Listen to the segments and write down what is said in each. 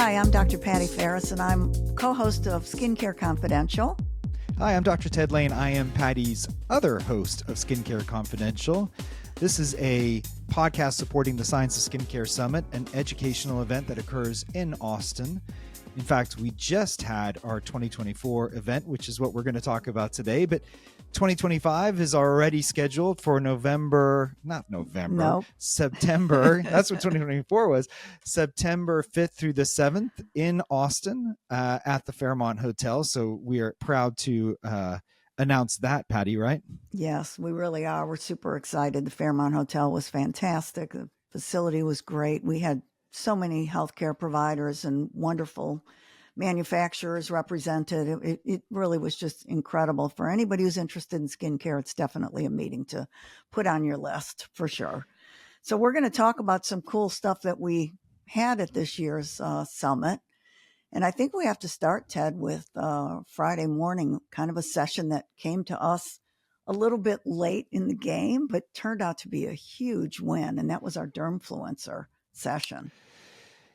Hi, I'm Dr. Patty Farris, and I'm co-host of Skincare Confidential. Hi, I'm Dr. Ted Lain. I am Patty's other host of Skincare Confidential. This is a podcast supporting the Science of Skincare Summit, an educational event that occurs in Austin. In fact, we just had our 2024 event, which is what we're going to talk about today. But 2025 is already scheduled for September. That's what 2024 was. September 5th through the 7th in Austin at the Fairmont Hotel. So we are proud to announce that, Patty, right? Yes, we really are. We're super excited. The Fairmont Hotel was fantastic. The facility was great. We had so many healthcare providers and wonderful manufacturers represented. It really was just incredible. For anybody who's interested in skincare, it's definitely a meeting to put on your list for sure. So we're going to talk about some cool stuff that we had at this year's summit. And I think we have to start, Ted, with Friday morning, kind of a session that came to us a little bit late in the game, but turned out to be a huge win. And that was our Dermfluencer session.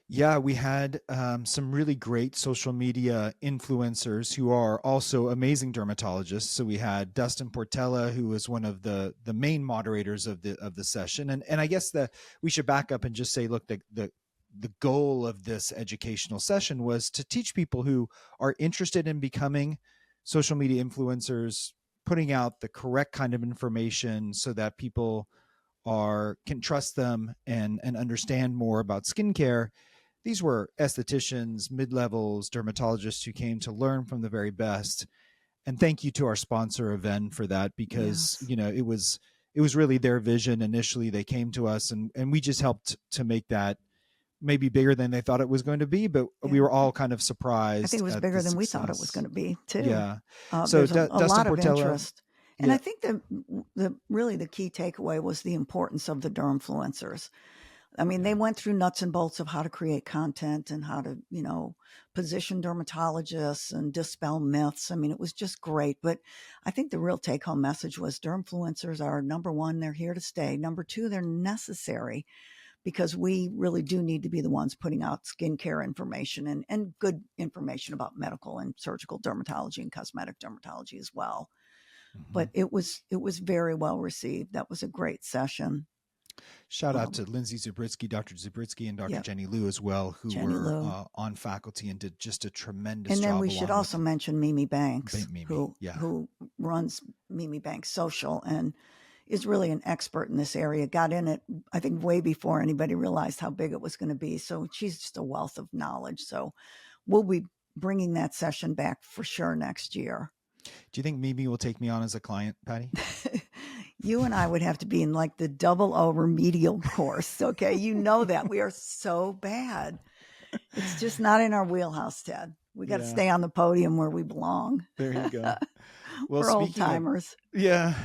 Yeah, we had some really great social media influencers who are also amazing dermatologists. So we had Dustin Portella, who was one of the main moderators of the session. And I guess we should back up and just say, look, the goal of this educational session was to teach people who are interested in becoming social media influencers, putting out the correct kind of information so that people can trust them and understand more about skincare. These were estheticians, mid-levels, dermatologists who came to learn from the very best. And thank you to our sponsor, Aven, for that, because Yes. it was really their vision. Initially, they came to us and we just helped to make that maybe bigger than they thought it was going to be, but we were all kind of surprised. I think it was at bigger the than we success. thought it was going to be too. Yeah. So There's a Dustin lot of Portella, interest. And yeah. I think the key takeaway was the importance of the dermfluencers. I mean, they went through nuts and bolts of how to create content and how to, position dermatologists and dispel myths. I mean, it was just great. But I think the real take home message was dermfluencers are, number one, they're here to stay. Number two, they're necessary because we really do need to be the ones putting out skincare information and good information about medical and surgical dermatology and cosmetic dermatology as well. Mm-hmm. But it was very well received. That was a great session. Shout out to Lindsay Zubritsky, Dr. Zubritsky, and Dr. Yep. Jenny Liu as well, who were on faculty and did just a tremendous job. And then we should also mention Mimi Banks, Mimi, who runs Mimi Banks Social and is really an expert in this area. Got in it, I think, way before anybody realized how big it was going to be. So she's just a wealth of knowledge. So we'll be bringing that session back for sure next year. Do you think Mimi will take me on as a client, Patty? You and I would have to be in like the 00 remedial course. Okay. You know that we are so bad. It's just not in our wheelhouse, Ted. We got to stay on the podium where we belong. There you go. Well, we're old timers.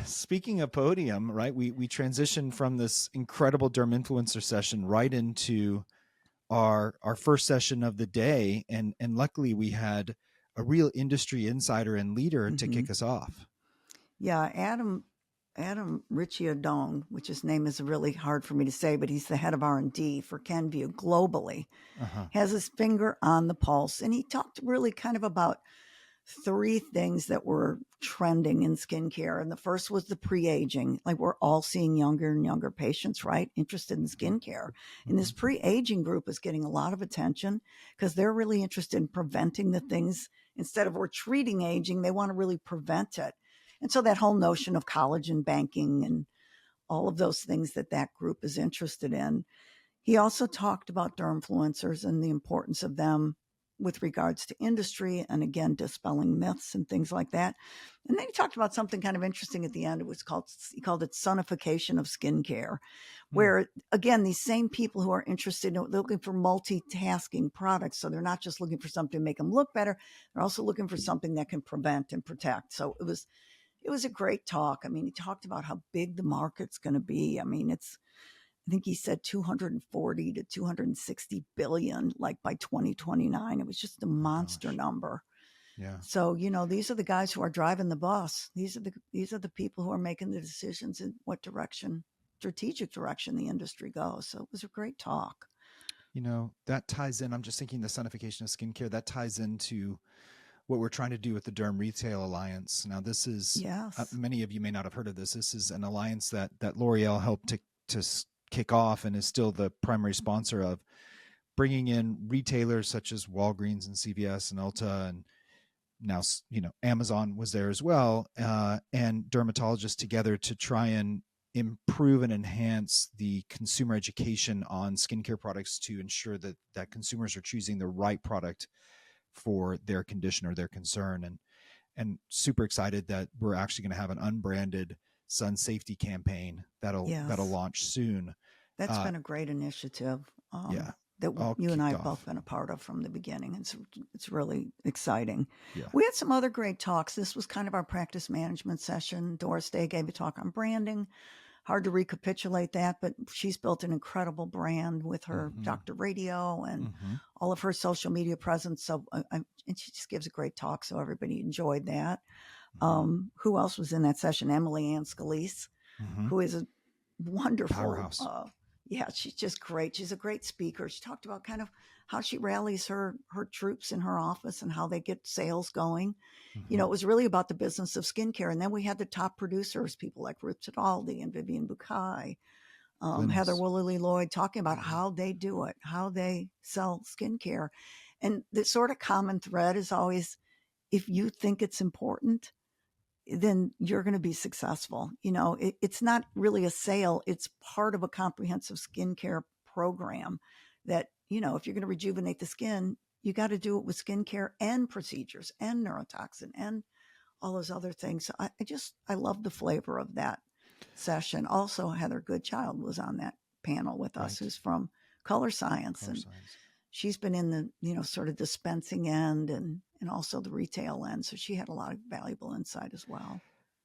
Speaking of podium, right? We transitioned from this incredible derm influencer session right into our first session of the day. And luckily we had a real industry insider and leader to kick us off. Yeah. Adam Ricciardone, which his name is really hard for me to say, but he's the head of R&D for Kenvue globally, has his finger on the pulse. And he talked really kind of about three things that were trending in skincare. And the first was the pre-aging. Like we're all seeing younger and younger patients, right? Interested in skincare. And this pre-aging group is getting a lot of attention because they're really interested in preventing the things. Instead of we're treating aging, they want to really prevent it. And so that whole notion of collagen banking and all of those things that group is interested in. He also talked about dermfluencers and the importance of them with regards to industry and, again, dispelling myths and things like that. And then he talked about something kind of interesting at the end. He called it sonification of skincare, where, again, these same people who are interested, they're looking for multitasking products. So they're not just looking for something to make them look better. They're also looking for something that can prevent and protect. So it was a great talk. I mean, he talked about how big the market's going to be. I mean, I think he said 240 to 260 billion, like by 2029. It was just a monster number. Yeah. So, these are the guys who are driving the bus. These are the people who are making the decisions in what strategic direction the industry goes. So it was a great talk. That ties in. I'm just thinking the sonification of skincare, that ties into what we're trying to do with the Derm Retail Alliance. Now, this is, Yes. many of you may not have heard of this. This is an alliance that L'Oreal helped to kick off and is still the primary sponsor of, bringing in retailers such as Walgreens and CVS and Ulta, and now, Amazon was there as well, and dermatologists together to try and improve and enhance the consumer education on skincare products to ensure that consumers are choosing the right product for their condition or their concern. And super excited that we're actually going to have an unbranded sun safety campaign that'll Yes. launch soon. That's been a great initiative. Yeah, That all you and I kicked have both off. been a part of from the beginning. It's really exciting. Yeah. We had some other great talks. This was kind of our practice management session. Doris Day gave a talk on branding. Hard to recapitulate that, but she's built an incredible brand with her Mm-hmm. Dr. Radio and Mm-hmm. all of her social media presence. So, and she just gives a great talk. So everybody enjoyed that. Mm-hmm. Who else was in that session? Emily Ann Scalise, Mm-hmm. who is a wonderful, Powerhouse. yeah, she's just great. She's a great speaker. She talked about kind of how she rallies her troops in her office and how they get sales going. Mm-hmm. It was really about the business of skincare. And then we had the top producers, people like Ruth Tadaldi and Vivian Bukai, Heather Glynis. Woolly Lloyd, talking about Mm-hmm. how they do it, how they sell skincare. And the sort of common thread is always, if you think it's important, then you're going to be successful. It's not really a sale. It's part of a comprehensive skincare program that, if you're going to rejuvenate the skin, you got to do it with skincare and procedures and neurotoxin and all those other things. So I love the flavor of that session. Also, Heather Goodchild was on that panel with us, Right. who's from Color Science. Color And science. she's been in the, sort of dispensing end and also the retail end. So she had a lot of valuable insight as well.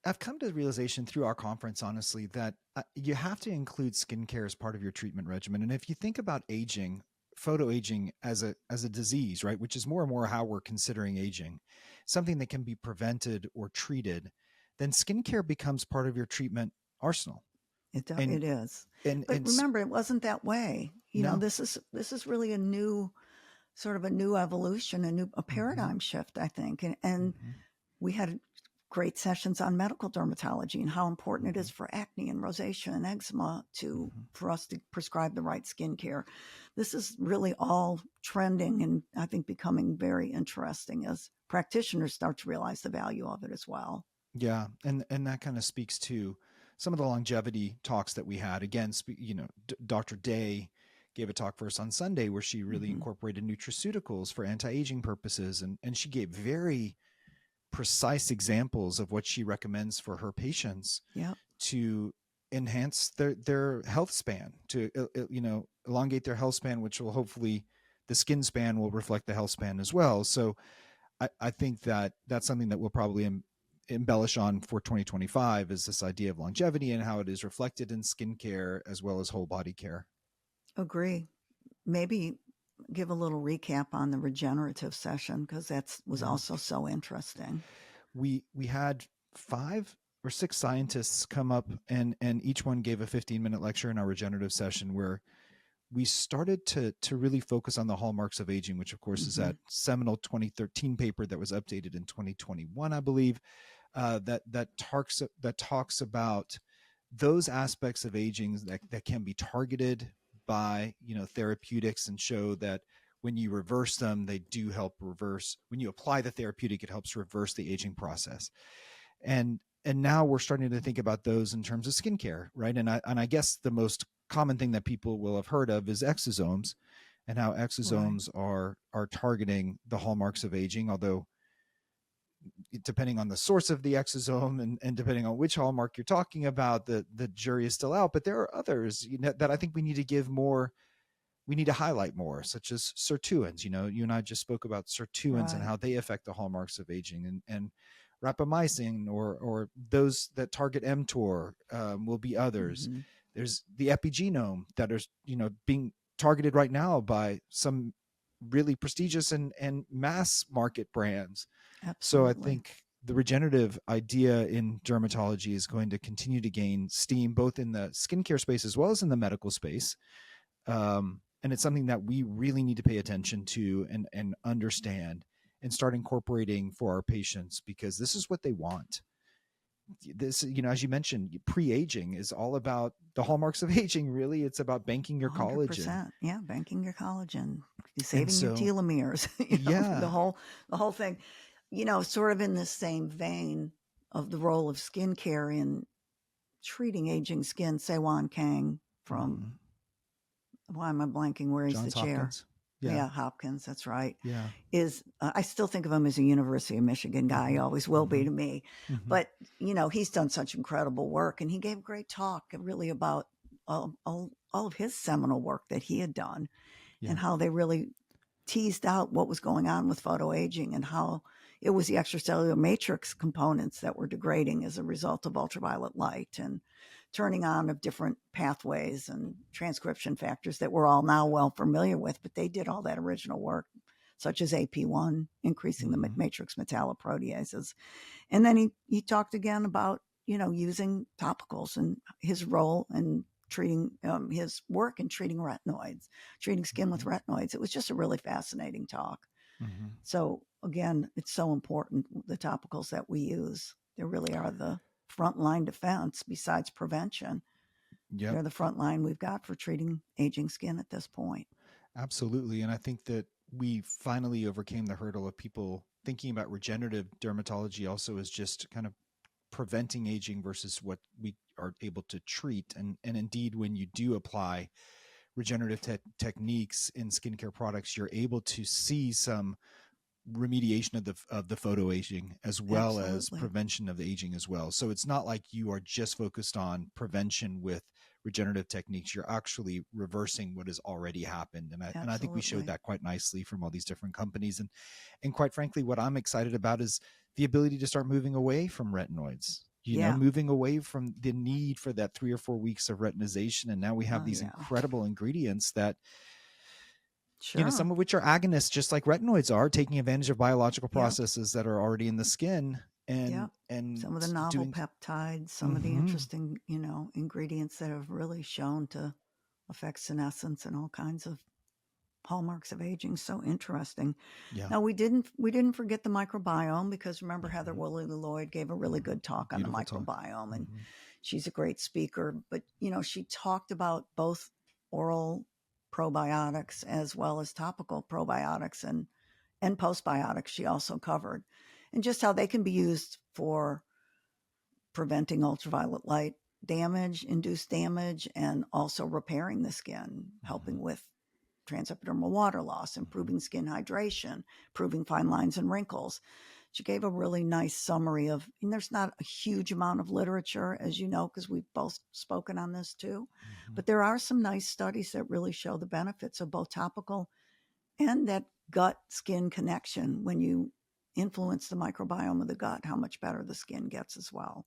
I've come to the realization through our conference, honestly, that you have to include skincare as part of your treatment regimen. And if you think about aging, photo aging as a disease, right, which is more and more how we're considering aging, something that can be prevented or treated, then skincare becomes part of your treatment arsenal. And It is. and But it's remember, it wasn't that way. no. This is really a new sort of a new evolution, a Mm-hmm. paradigm shift, I think. And Mm-hmm. we had great sessions on medical dermatology and how important it Mm-hmm. is for acne and rosacea and eczema Mm-hmm. for us to prescribe the right skincare. This is really all trending and I think becoming very interesting as practitioners start to realize the value of it as well. Yeah, and that kind of speaks to some of the longevity talks that we had. Again, Dr. Day gave a talk for us on Sunday where she really Mm-hmm. incorporated nutraceuticals for anti-aging purposes, and she gave very precise examples of what she recommends for her patients Yeah. to enhance their health span, to elongate their health span, which will hopefully, the skin span will reflect the health span as well. So I think that that's something that we'll probably embellish on for 2025, is this idea of longevity and how it is reflected in skincare as well as whole body care. Agree. Maybe give a little recap on the regenerative session because that was Yeah. also so interesting. We had 5 or 6 scientists come up, and each one gave a 15-minute lecture in our regenerative session where we started to really focus on the hallmarks of aging, which of course is that seminal 2013 paper that was updated in 2021, I believe, that talks about those aspects of aging that can be targeted by therapeutics, and show that when you reverse them, they do help reverse. When you apply the therapeutic, it helps reverse the aging process. And now we're starting to think about those in terms of skincare, right? And I guess the most common thing that people will have heard of is exosomes, and how exosomes are targeting the hallmarks of aging, although depending on the source of the exosome, and depending on which hallmark you're talking about, the jury is still out. But there are others that I think we need to highlight more, such as sirtuins. You and I just spoke about sirtuins and how they affect the hallmarks of aging, and rapamycin, or those that target mTOR, will be others. Mm-hmm. There's the epigenome that are being targeted right now by some really prestigious and mass market brands. So I Absolutely. think the regenerative idea in dermatology is going to continue to gain steam, both in the skincare space as well as in the medical space. And it's something that we really need to pay attention to and understand and start incorporating for our patients, because this is what they want. This, as you mentioned, pre-aging is all about the hallmarks of aging. Really, it's about banking your collagen. 100%. Yeah, banking your collagen, And saving your so, telomeres, yeah. the whole thing. Sort of in the same vein of the role of skincare in treating aging skin, Sewon Kang from, Mm-hmm. why am I blanking? Where he's the Johns chair? Hopkins. Yeah. Yeah, Hopkins. That's right. Yeah. I still think of him as a University of Michigan guy. He Mm-hmm. always will be Mm-hmm. to me. Mm-hmm. But, he's done such incredible work, and he gave a great talk really about all of his seminal work that he had done Yeah. and how they really teased out what was going on with photoaging and how it was the extracellular matrix components that were degrading as a result of ultraviolet light and turning on of different pathways and transcription factors that we're all now well familiar with. But they did all that original work, such as AP1, increasing the matrix metalloproteases. And then he talked again about, using topicals and his role in treating his work in treating retinoids, treating skin with retinoids. It was just a really fascinating talk. Mm-hmm. So again, it's so important, the topicals that we use. They really are the frontline defense besides prevention. Yep. They're the front line we've got for treating aging skin at this point. Absolutely. And I think that we finally overcame the hurdle of people thinking about regenerative dermatology also as just kind of preventing aging versus what we are able to treat. And indeed, when you do apply regenerative techniques in skincare products, you're able to see some remediation of the photo aging as well as Absolutely. prevention of the aging as well. So it's not like you are just focused on prevention with regenerative techniques. You're actually reversing what has already happened. And I think we showed Absolutely. that quite nicely from all these different companies. And quite frankly, what I'm excited about is the ability to start moving away from retinoids. Yeah. Moving away from the need for that 3 or 4 weeks of retinization. And now we have these Yeah. incredible ingredients that, Sure. some of which are agonists, just like retinoids are, taking advantage of biological processes that are already in the skin. And some of the novel peptides, some of the interesting, ingredients that have really shown to affect senescence and all kinds of hallmarks of aging. So interesting. Yeah. Now we didn't forget the microbiome, because remember Heather Woolley Lloyd gave a really good talk on the microbiome, and she's a great speaker. But she talked about both oral probiotics as well as topical probiotics and postbiotics. She also covered, and just how they can be used for preventing ultraviolet light damage, induced damage, and also repairing the skin, helping with transepidermal water loss, improving skin hydration, improving fine lines and wrinkles. She gave a really nice summary of, and there's not a huge amount of literature, as you know, because we've both spoken on this too, but there are some nice studies that really show the benefits of both topical and that gut skin connection. When you influence the microbiome of the gut, how much better the skin gets as well.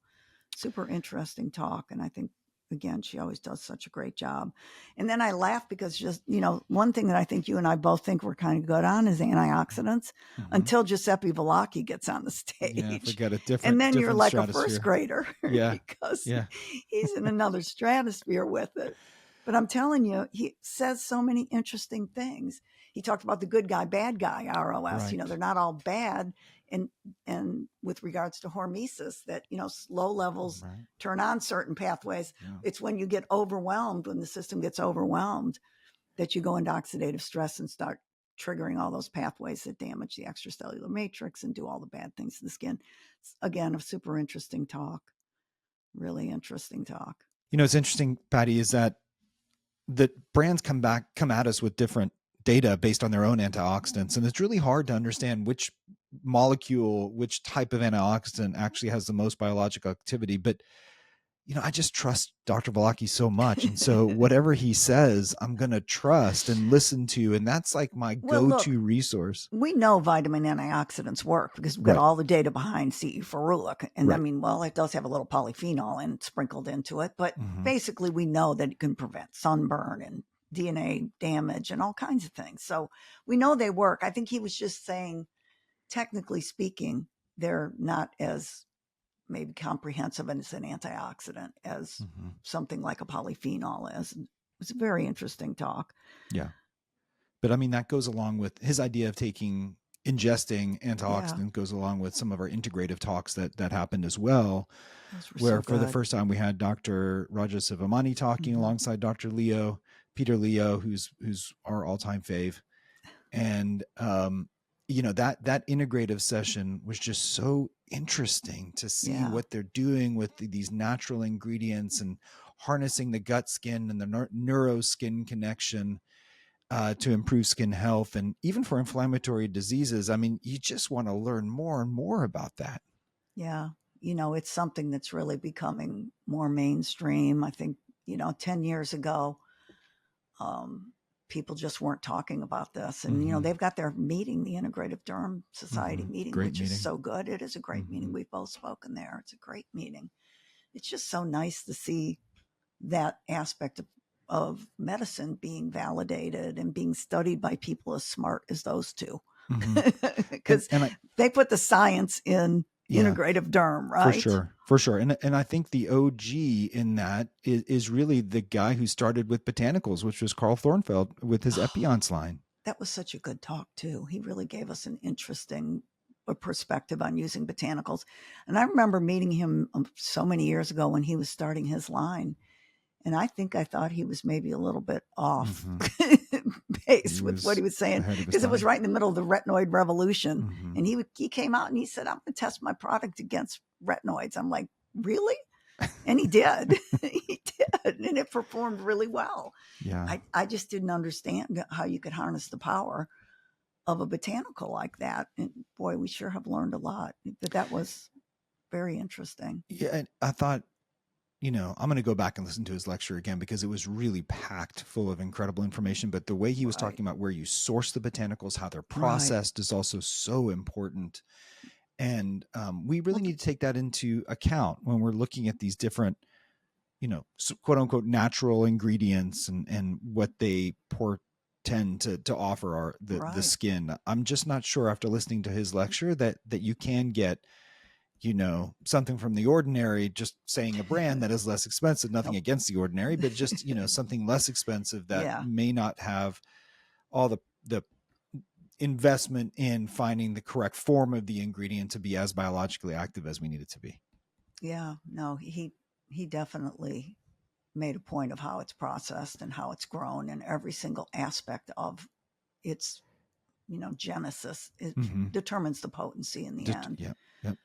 Super interesting talk. And I think, again, she always does such a great job. And then I laugh because just, one thing that I think you and I both think we're kind of good on is antioxidants, until Giuseppe Villacchi gets on the stage. Yeah, forget it. And then you're like stratosphere. a first grader because he's in another stratosphere with it. But I'm telling you, he says so many interesting things. He talked about the good guy, bad guy, ROS. Right. They're not all bad. And with regards to hormesis, that, low levels turn on certain pathways. Yeah. It's when you get overwhelmed, when the system gets overwhelmed, that you go into oxidative stress and start triggering all those pathways that damage the extracellular matrix and do all the bad things to the skin. It's, again, a super interesting talk. Really interesting talk. It's interesting, Patty, is that the brands come at us with different data based on their own antioxidants. And it's really hard to understand which molecule, which type of antioxidant actually has the most biological activity. But, I just trust Dr. Villacchi so much. And so whatever he says, I'm going to trust and listen to. And that's like my go-to resource. We know vitamin antioxidants work because we've got all the data behind CE ferulic. And it does have a little polyphenol and sprinkled into it. But basically, we know that it can prevent sunburn and DNA damage and all kinds of things. So we know they work. I think he was just saying, technically speaking, they're not as maybe comprehensive as an antioxidant as something like a polyphenol is. It was a very interesting talk. Yeah. But I mean, that goes along with his idea of ingesting Yeah, antioxidant goes along with some of our integrative talks that happened as well, those were so where for the good. first time we had Dr. Raja Sivamani talking Hmm. alongside Dr. Peter Leo, who's our all-time fave. And that integrative session was just so interesting to see Yeah, what they're doing with these natural ingredients and harnessing the gut skin and the neuro skin connection to improve skin health, and even for inflammatory diseases. I mean, you just want to learn more and more about that. yeah. It's something that's really becoming more mainstream. I think 10 years ago, um, people just weren't talking about this. And, Mm-hmm. they've got their meeting, the Integrative Derm Society Mm-hmm. meeting, Great which is meeting. so good. It is a great Mm-hmm. meeting. We've both spoken there. It's a great meeting. It's just so nice to see that aspect of medicine being validated and being studied by people as smart as those two. Mm-hmm. Because And I, they put the science in yeah, integrative derm, for right? sure, for sure. And I think the OG in that is really the guy who started with botanicals, which was Carl Thornfeld with his Oh, Epion's line. that was such a good talk, too. He really gave us an interesting perspective on using botanicals. And I remember meeting him so many years ago when he was starting his line. And I think I thought he was maybe a little bit off Mm-hmm. base He with what was he was saying, ahead of his because it was time. right in the middle of the retinoid revolution. Mm-hmm. And he came out and he said, "I'm going to test my product against retinoids." I'm like, really? And he did. He did. And it performed really well. Yeah. I just didn't understand how you could harness the power of a botanical like that. And boy, we sure have learned a lot. But that was very interesting. Yeah. And I thought, I'm going to go back and listen to his lecture again because it was really packed full of incredible information. But the way he was Right. talking about where you source the botanicals, how they're Right. processed is also so important. And we really Well, need to take that into account when we're looking at these different, quote unquote, natural ingredients and what they portend to offer the right. skin. I'm just not sure after listening to his lecture that you can get something from the ordinary, just saying a brand that is less expensive, nothing Nope. against the ordinary, but just, something less expensive that Yeah. may not have all the investment in finding the correct form of the ingredient to be as biologically active as we need it to be. Yeah. No, he definitely made a point of how it's processed and how it's grown and every single aspect of its, genesis. It Mm-hmm. determines the potency in the end. Yeah. Yep.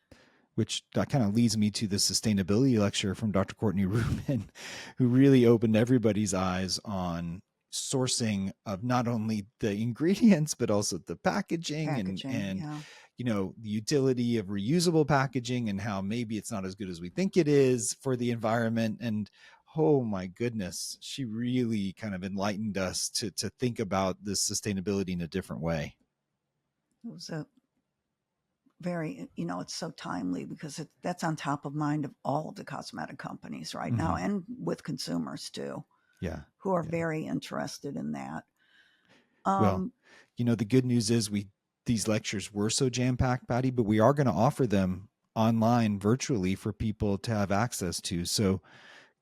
Which that kind of leads me to the sustainability lecture from Dr. Courtney Rubin, who really opened everybody's eyes on sourcing of not only the ingredients but also the packaging Packaging. and Yeah. the utility of reusable packaging and how maybe it's not as good as we think it is for the environment. And oh my goodness, she really kind of enlightened us to think about this sustainability in a different way. It was a very, it's so timely because that's on top of mind of all of the cosmetic companies right now Mm-hmm. and with consumers too, Yeah. who are Yeah. very interested in that. Well, Um, the good news is these lectures were so jam packed, Patty, but we are going to offer them online virtually for people to have access to. So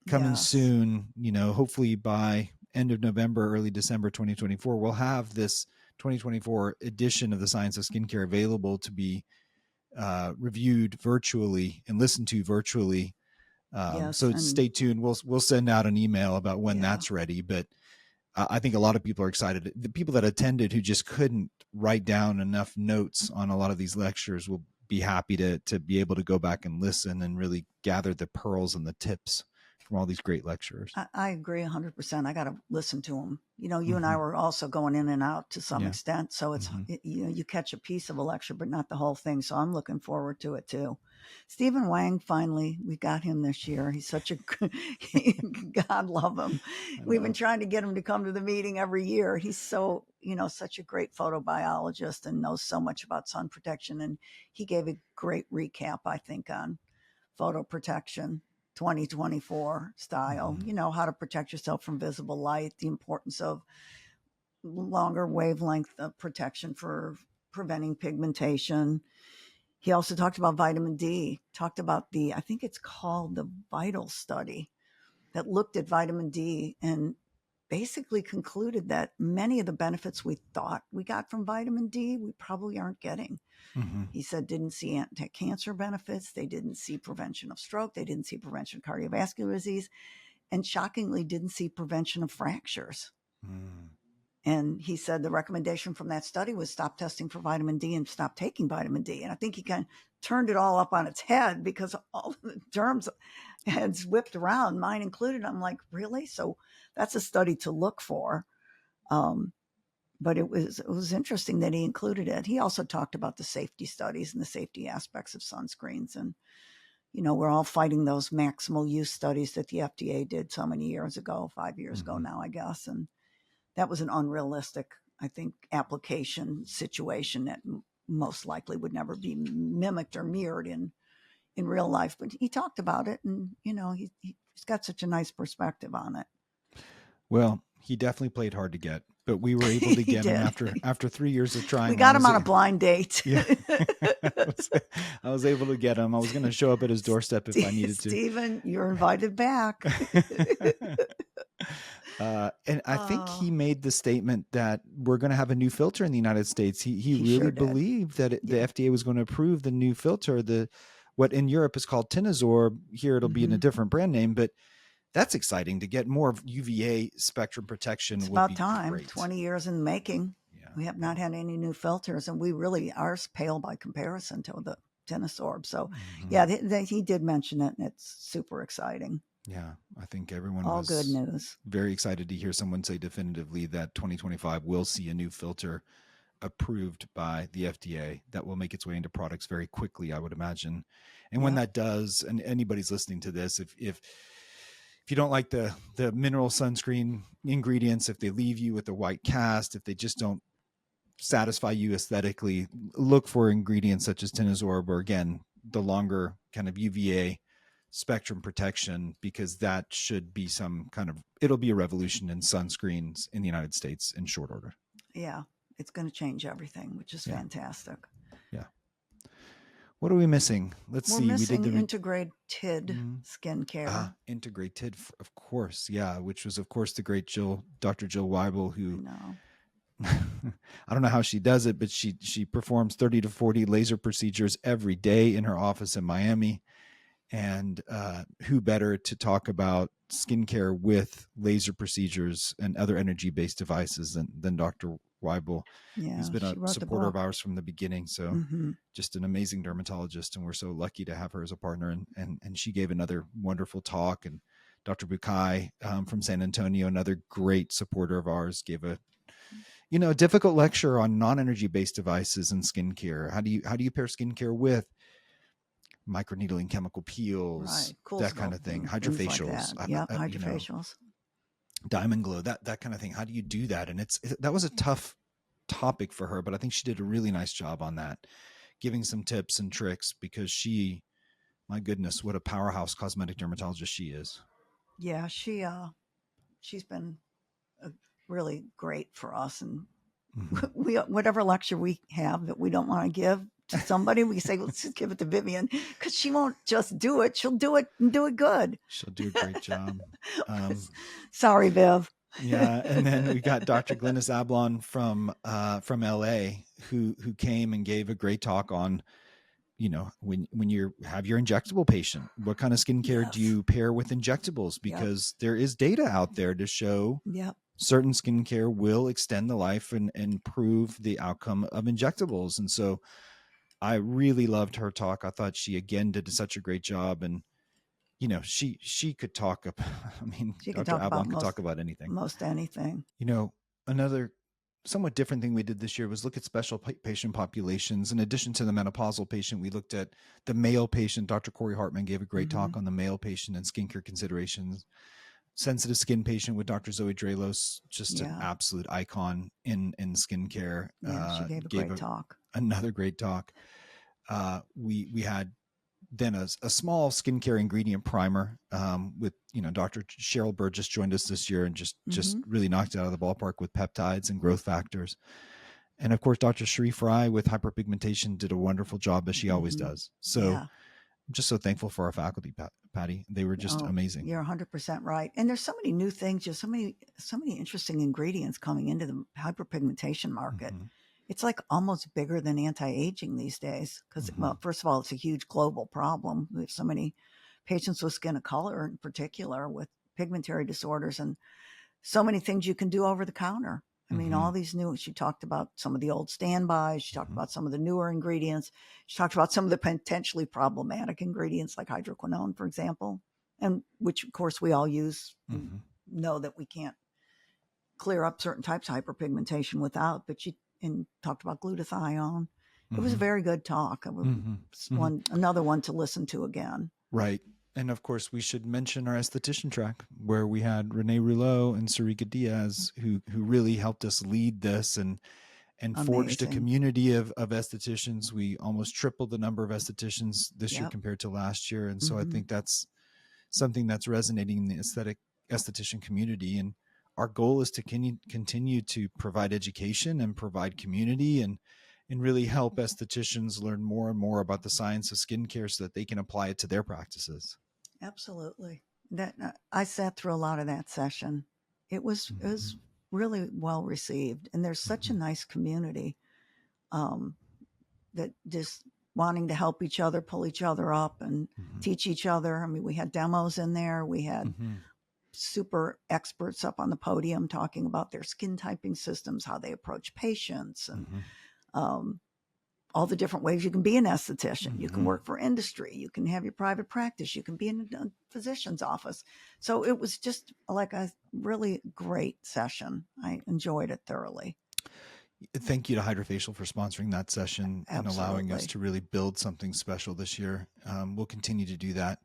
coming yes. soon, hopefully by end of November, early December 2024, we'll have this 2024 edition of the Science of Skincare available to be reviewed virtually and listened to virtually. Yes. So And stay tuned. We'll send out an email about when yeah. that's ready. But I think a lot of people are excited. The people that attended who just couldn't write down enough notes on a lot of these lectures will be happy to be able to go back and listen and really gather the pearls and the tips from all these great lecturers. I agree 100%. I got to listen to them. You and I Mm-hmm. were also going in and out to some Yeah. extent. So Mm-hmm. you catch a piece of a lecture, but not the whole thing. So I'm looking forward to it too. Stephen Wang, finally, we got him this year. He's such a, God love him. I We've been know. trying to get him to come to the meeting every year. He's so, such a great photobiologist and knows so much about sun protection. And he gave a great recap, I think, on photo protection 2024 style, Mm-hmm. how to protect yourself from visible light, the importance of longer wavelength of protection for preventing pigmentation. He also talked about vitamin D, talked about I think it's called the Vital study that looked at vitamin D and basically concluded that many of the benefits we thought we got from vitamin D, we probably aren't getting. Mm-hmm. He said didn't see anti-cancer benefits. They didn't see prevention of stroke. They didn't see prevention of cardiovascular disease. And shockingly, didn't see prevention of fractures. Mm. And he said the recommendation from that study was stop testing for vitamin D and stop taking vitamin D. And I think he kind of turned it all up on its head because all the terms had whipped around, mine included. I'm like, really? So that's a study to look for. But it was interesting that he included it. He also talked about the safety studies and the safety aspects of sunscreens. And, we're all fighting those maximal use studies that the FDA did so many years ago, 5 years ago now, I guess. And that was an unrealistic, I think, application situation that most likely would never be mimicked or mirrored in real life. But he talked about it, and, he's got such a nice perspective on it. Well, he definitely played hard to get, but we were able to get him after 3 years of trying. We got him on a blind date. Yeah. I was able to get him. I was going to show up at his doorstep if I needed to. Stephen, you're invited back. And I think he made the statement that we're going to have a new filter in the United States. He really sure believed that the FDA was going to approve the new filter, what in Europe is called Tinazor. Here it'll be in a different brand name, but that's exciting to get more UVA spectrum protection. It's about time. Great. 20 years in the making. Yeah. We have not had any new filters, and ours pale by comparison to the Tinasorb. So, yeah, he did mention it, and it's super exciting. Yeah, I think everyone all was good news. Very excited to hear someone say definitively that 2025 will see a new filter approved by the FDA that will make its way into products very quickly, I would imagine. And when that does, and anybody's listening to this, if you don't like the mineral sunscreen ingredients, if they leave you with a white cast, if they just don't satisfy you aesthetically, look for ingredients such as Tinazorb, or again, the longer kind of UVA spectrum protection, because that should be it'll be a revolution in sunscreens in the United States in short order. Yeah, it's going to change everything, which is fantastic. Yeah. What are we missing? Let's see. We did the integrated skincare. Integrated, of course. Yeah. Which was, of course, the great Dr. Jill Weibel, who I don't know how she does it, but she performs 30 to 40 laser procedures every day in her office in Miami. And who better to talk about skincare with laser procedures and other energy-based devices than Dr. Weibel. Yeah, he's been a supporter of ours from the beginning. So just an amazing dermatologist, and we're so lucky to have her as a partner. And she gave another wonderful talk. And Dr. Bukai from San Antonio, another great supporter of ours, gave a difficult lecture on non-energy based devices and skincare. How do you pair skincare with microneedling, chemical peels, that kind of thing, hydrofacials, hydrofacials, diamond glow, that kind of thing. How do you do that? And that was a tough topic for her, but I think she did a really nice job on that, giving some tips and tricks, because my goodness, what a powerhouse cosmetic dermatologist she is. Yeah, she's been really great for us, and we whatever lecture we have that we don't want to give to somebody, we say, let's just give it to Vivian, because she won't just do it. She'll do it and do it good. She'll do a great job. Sorry, Viv. Yeah. And then we got Dr. Glynis Ablon from LA, who came and gave a great talk on, when you have your injectable patient, what kind of skincare do you pair with injectables? Because there is data out there to show certain skincare will extend the life and improve the outcome of injectables. And so I really loved her talk. I thought she again did such a great job. And, she could talk about, Dr. Ablon could talk about anything. Most anything. Another somewhat different thing we did this year was look at special patient populations. In addition to the menopausal patient, we looked at the male patient. Dr. Corey Hartman gave a great talk on the male patient and skincare considerations. Sensitive skin patient with Dr. Zoe Dralos, just an absolute icon in skincare. Yeah, she gave a great talk. Another great talk. We had then a small skincare ingredient primer with, Dr. Cheryl Burgess joined us this year and just really knocked it out of the ballpark with peptides and growth factors. And of course, Dr. Cherie Fry with hyperpigmentation did a wonderful job, as she always does. So I'm just so thankful for our faculty, Patty. They were just amazing. You're 100% right. And there's so many new things, just so many interesting ingredients coming into the hyperpigmentation market. Mm-hmm. It's like almost bigger than anti-aging these days because, Mm-hmm. well, first of all, it's a huge global problem. We have so many patients with skin of color in particular with pigmentary disorders and so many things you can do over the counter. I mean, all these new, she talked about some of the old standbys. She talked about some of the newer ingredients. She talked about some of the potentially problematic ingredients like hydroquinone, for example, and which, of course, we all use and know that we can't clear up certain types of hyperpigmentation without. But she talked about glutathione. It was a very good talk. Another one to listen to again. Right. And of course, we should mention our esthetician track where we had Renee Rouleau and Sarika Diaz, who really helped us lead this and forged a community of estheticians. We almost tripled the number of estheticians this year compared to last year. And so I think that's something that's resonating in the esthetician community. And our goal is to continue to provide education and provide community and really help estheticians learn more and more about the science of skincare so that they can apply it to their practices. Absolutely. That I sat through a lot of that session. It was really well received, and there's such a nice community that just wanting to help each other, pull each other up, and teach each other. I mean, we had demos in there. We had super experts up on the podium talking about their skin typing systems, how they approach patients, and all the different ways you can be an esthetician. You can work for industry. You can have your private practice. You can be in a physician's office. So it was just like a really great session. I enjoyed it thoroughly. Thank you to Hydrofacial for sponsoring that session and allowing us to really build something special this year. We'll continue to do that.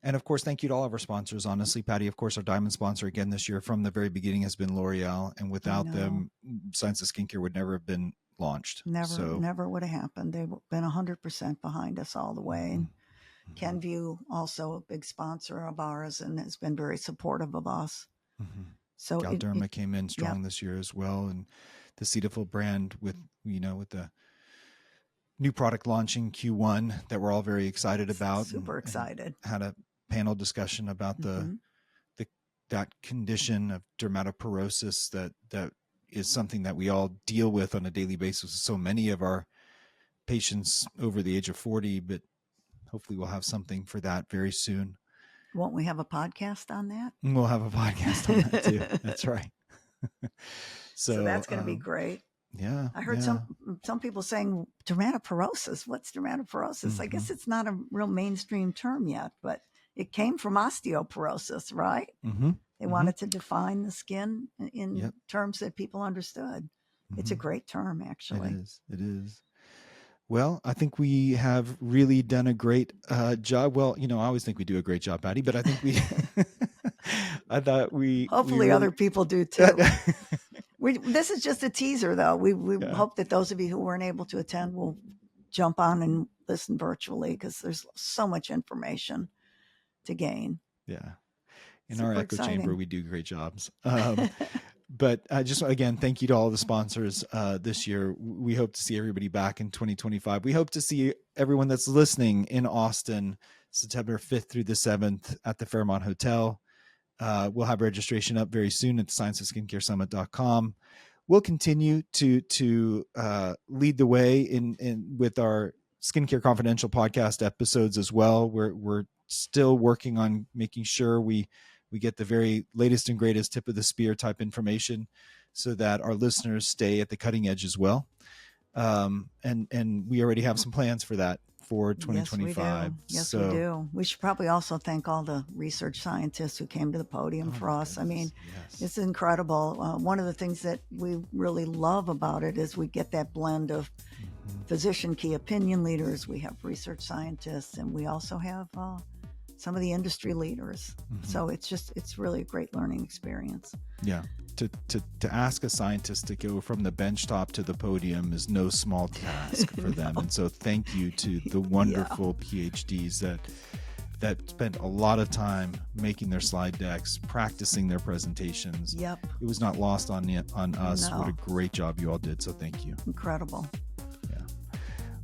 And of course, thank you to all of our sponsors. Honestly, Patty, of course, our diamond sponsor again this year from the very beginning has been L'Oreal. And without them, Science of Skincare would never have been launched. Never would have happened. They've been 100% behind us all the way. And Kenvue, also a big sponsor of ours, and has been very supportive of us. So Galderma came in strong this year as well, and the Cetaphil brand with the new product launching Q1 that we're all very excited about. Super excited. Had a panel discussion about that condition of dermatoporosis that is something that we all deal with on a daily basis. So many of our patients over the age of 40, but hopefully we'll have something for that very soon. Won't we have a podcast on that? We'll have a podcast on that too. That's right. So that's going to be great. Yeah. I heard some people saying dermatoporosis. What's dermatoporosis? I guess it's not a real mainstream term yet, but it came from osteoporosis, right? They wanted to define the skin in terms that people understood. It's a great term, actually. It is. Well, I think we have really done a great job. Well, I always think we do a great job, Patty, but I think I thought we... Hopefully other people do too. This is just a teaser, though. We hope that those of you who weren't able to attend will jump on and listen virtually because there's so much information to gain. Yeah. In our echo chamber, we do great jobs. But just again, thank you to all the sponsors this year. We hope to see everybody back in 2025. We hope to see everyone that's listening in Austin, September 5th through the 7th at the Fairmont Hotel. We'll have registration up very soon at scienceofskincaresummit.com. We'll continue to lead the way in with our Skincare Confidential podcast episodes as well. We're still working on making sure we get the very latest and greatest tip of the spear type information so that our listeners stay at the cutting edge as well. And we already have some plans for that for 2025. Yes, we do. We should probably also thank all the research scientists who came to the podium for us. I mean, it's incredible. One of the things that we really love about it is we get that blend of physician key opinion leaders. We have research scientists, and we also have some of the industry leaders. So it's really a great learning experience. Yeah. To ask a scientist to go from the benchtop to the podium is no small task for them. And so thank you to the wonderful PhDs that spent a lot of time making their slide decks, practicing their presentations. Yep. It was not lost on us. No. What a great job you all did. So thank you. Incredible.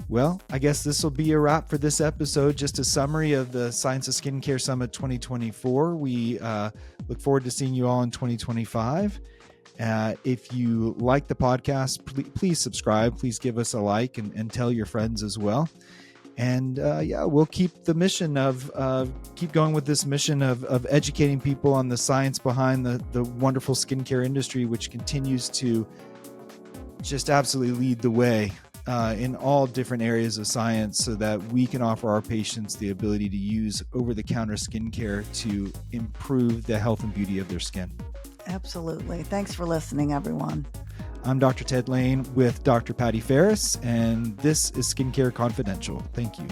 Well, I guess this will be a wrap for this episode. Just a summary of the Science of Skincare Summit 2024. We look forward to seeing you all in 2025. If you like the podcast, please subscribe. Please give us a like and tell your friends as well. And we'll keep the mission keep going with this mission of educating people on the science behind the wonderful skincare industry, which continues to just absolutely lead the way in all different areas of science, so that we can offer our patients the ability to use over-the-counter skincare to improve the health and beauty of their skin. Absolutely. Thanks for listening, everyone. I'm Dr. Ted Lain with Dr. Patty Farris, and this is Skincare Confidential. Thank you.